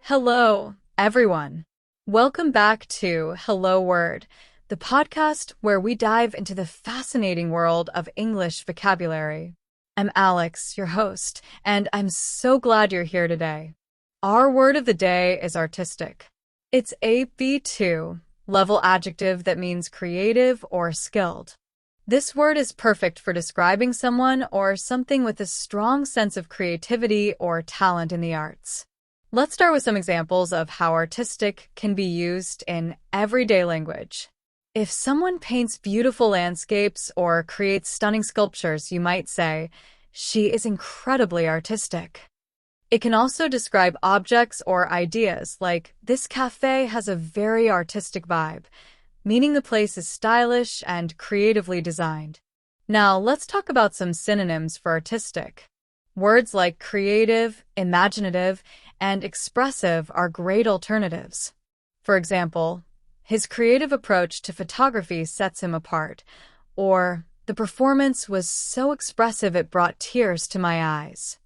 Hello, everyone. Welcome back to Hello Word, the podcast where we dive into the fascinating world of English vocabulary. I'm Alex, your host, and I'm so glad you're here today. Our word of the day is artistic. It's a B2 level adjective that means creative or skilled. This word is perfect for describing someone or something with a strong sense of creativity or talent in the arts. Let's start with some examples of how artistic can be used in everyday language. If someone paints beautiful landscapes or creates stunning sculptures, you might say, "She is incredibly artistic." It can also describe objects or ideas, like, "This cafe has a very artistic vibe," meaning the place is stylish and creatively designed. Now, let's talk about some synonyms for artistic. Words like creative, imaginative, and expressive are great alternatives. For example, his creative approach to photography sets him apart, or the performance was so expressive it brought tears to my eyes.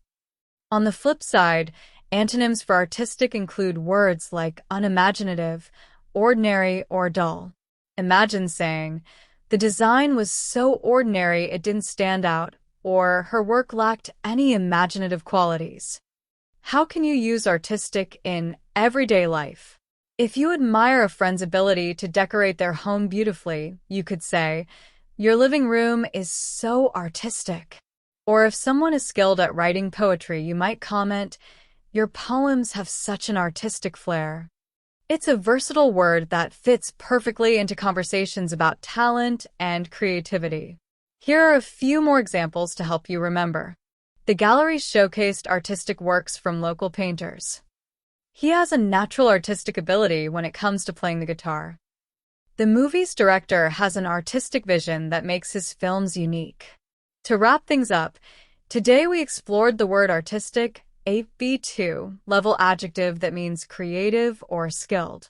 On the flip side, antonyms for artistic include words like unimaginative, ordinary, or dull. Imagine saying, "The design was so ordinary it didn't stand out," or "her work lacked any imaginative qualities." How can you use artistic in everyday life? If you admire a friend's ability to decorate their home beautifully, you could say, "Your living room is so artistic." Or if someone is skilled at writing poetry, you might comment, "Your poems have such an artistic flair." It's a versatile word that fits perfectly into conversations about talent and creativity. Here are a few more examples to help you remember. The gallery showcased artistic works from local painters. He has a natural artistic ability when it comes to playing the guitar. The movie's director has an artistic vision that makes his films unique. To wrap things up, today we explored the word artistic, a B2 level adjective that means creative or skilled.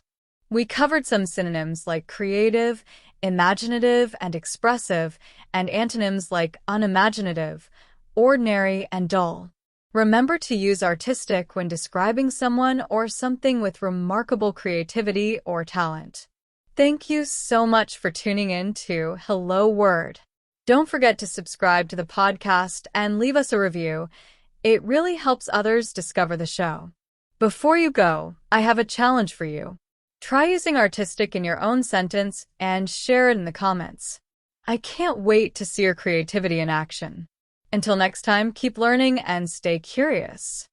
We covered some synonyms like creative, imaginative, and expressive, and antonyms like unimaginative, ordinary, and dull. Remember to use artistic when describing someone or something with remarkable creativity or talent. Thank you so much for tuning in to Hello Word. Don't forget to subscribe to the podcast and leave us a review. It really helps others discover the show. Before you go, I have a challenge for you. Try using artistic in your own sentence and share it in the comments. I can't wait to see your creativity in action. Until next time, keep learning and stay curious.